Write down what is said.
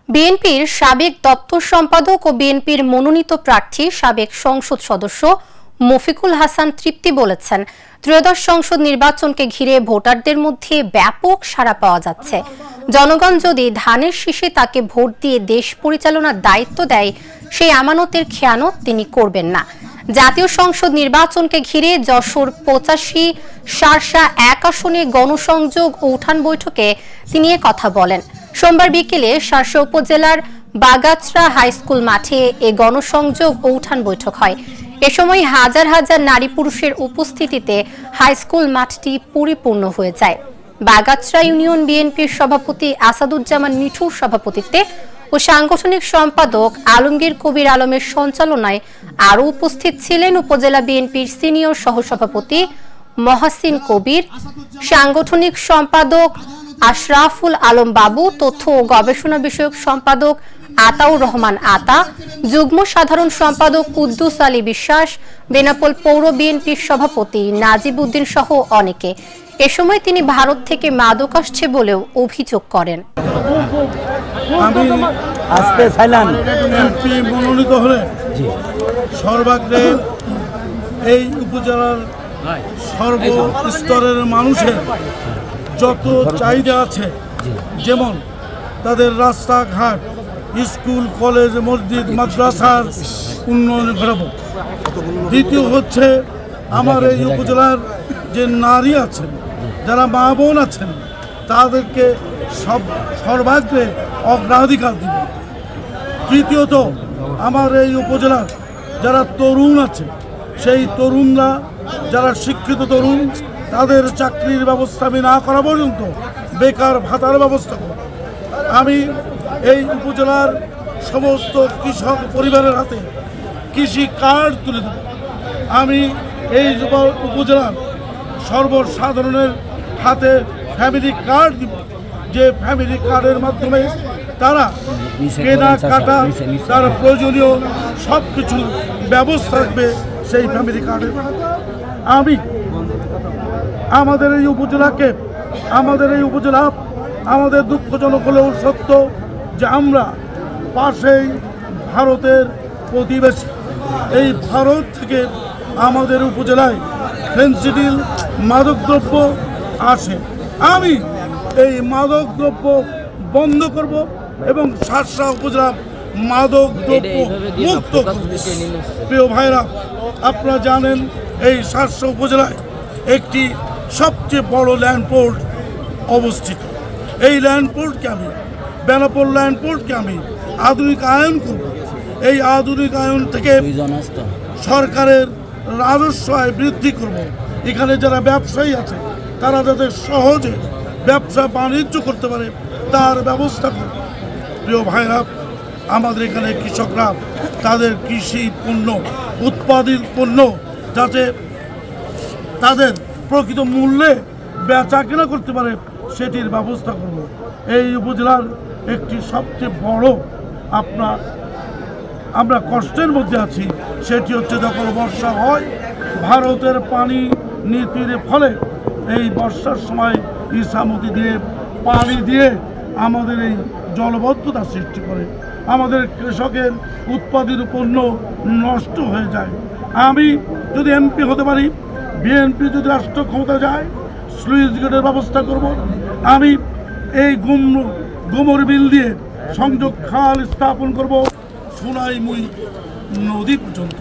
বিএনপির সাবেক দপ্তর সম্পাদক ও বিএনপির মনোনীত প্রার্থী সাবেক সংসদ সদস্য মফিকুল হাসান তৃপ্তি বলেছেন, ত্রয়োদশ সংসদ নির্বাচনকে ঘিরে ভোটারদের মধ্যে ব্যাপক সাড়া পাওয়া যাচ্ছে। জনগণ যদি ধানের শীষে তাকে ভোট দিয়ে দেশ পরিচালনার দায়িত্ব দেয়, সেই আমানতের খেয়ানত তিনি করবেন না। জাতীয় সংসদ নির্বাচনকে ঘিরে যশোর 85, শার্শা 1 আসনে গণসংযোগ ও উঠান বৈঠকে তিনি এ কথা বলেন। সোমবার বিকেলে শার্শা উপজেলার বাগাচড়া হাইস্কুল মাঠে এ গণসংযোগ ও উঠান বৈঠক হয়। এ সময় হাজার হাজার নারী পুরুষের উপস্থিতিতে হাইস্কুল মাঠটি পরিপূর্ণ হয়ে যায়। বাগাচড়া ইউনিয়ন বিএনপির সভাপতি আসাদুজ্জামান মিঠুর সভাপতিত্বে ও সাংগঠনিক সম্পাদক আলমগীর কবির আলমের সঞ্চালনায় আরও উপস্থিত ছিলেন উপজেলা বিএনপির সিনিয়র সহসভাপতি মহসিন কবির, সাংগঠনিক সম্পাদক আশরাফুল আলম বাবু, তথ্য ও গবেষণা বিষয়ক সম্পাদক আতাউর রহমান আতা, যুগ্ম সাধারণ সম্পাদক কুদ্দুস আলী বিশ্বাস, বেনাপোল পৌর বিএনপির সভাপতি নাজিব উদ্দিন সহ অনেকে। এ সময় তিনি ভারত থেকে মাদক আসছে বলেও অভিযোগ করেন। আমি আজকে চাইলাম এমপি মনোনীত হলে সর্বাগ্রে এই উপজেলার সর্বস্তরের মানুষের যত চাহিদা আছে, যেমন তাদের রাস্তাঘাট, স্কুল, কলেজ, মসজিদ, মাদ্রাসার উন্নয়ন ঘটাবো। দ্বিতীয় হচ্ছে আমার এই উপজেলার যে নারী আছেন, যারা মা বোন আছেন, তাদেরকে সর্বাগ্রে অগ্রাধিকার দিব। তৃতীয়ত আমার এই উপজেলার যারা তরুণ আছে, সেই তরুণরা যারা শিক্ষিত তরুণ, তাদের চাকরির ব্যবস্থা আমি না করা পর্যন্ত বেকার ভাতার ব্যবস্থা করব। আমি এই উপজেলার সমস্ত কৃষক পরিবারের হাতে কৃষি কার্ড তুলে দেব। আমি এই উপজেলার সর্বসাধারণের হাতে ফ্যামিলি কার্ড দিব, যে ফ্যামিলি কার্ডের মাধ্যমে তারা কেনাকাটা, তার প্রয়োজনীয় সব কিছুর ব্যবস্থা থাকবে সেই ফ্যামিলি কার্ডের। আমি আমাদের এই উপজেলা আমাদের দুঃখজনক হলেও সত্য যে আমরা পাশেই ভারতের প্রতিবেশী। এই ভারত থেকে আমাদের উপজেলায় ফেন্সিডিল মাদকদ্রব্য আসে। আমি এই মাদকদ্রব্য বন্ধ করব এবং শার্শা উপজেলা মাদকদ্রব্য মুক্ত করব। প্রিয় ভাইরা, আপনারা জানেন এই শার্শা উপজেলায় একটি সবচেয়ে বড় ল্যান্ডপোর্ট অবস্থিত। এই ল্যান্ডপোর্টকে আমি, বেনাপোল ল্যান্ডপোর্টকে আমি আধুনিকায়ন করব। এই আধুনিকায়ন থেকে সরকারের রাজস্ব আয় বৃদ্ধি করব। এখানে যারা ব্যবসায়ী আছে, তারা যাতে সহজে ব্যবসা বাণিজ্য করতে পারে তার ব্যবস্থা করব। প্রিয় ভাইরা, আমাদের এখানে কৃষকরা তাদের কৃষি পণ্য, উৎপাদিত পণ্য যাতে তাদের প্রকৃত মূল্যে বেচা কেনা করতে পারে সেটির ব্যবস্থা করব। এই উপজেলার একটি সবচেয়ে বড় আমরা কষ্টের মধ্যে আছি, সেটি হচ্ছে যখন বর্ষা হয়, ভারতের পানি নীতির ফলে এই বর্ষার সময় ইসামতি দিয়ে পানি দিয়ে আমাদের এই জলবদ্ধতা সৃষ্টি করে, আমাদের কৃষকের উৎপাদিত পণ্য নষ্ট হয়ে যায়। আমি যদি এমপি হতে পারি, বিএনপি যদি রাষ্ট্র ক্ষমতা যায়, স্লুইস গেটের ব্যবস্থা করব। আমি এই গুমর বিল দিয়ে সংযোগ খাল স্থাপন করব সোনাইমুই নদী পর্যন্ত।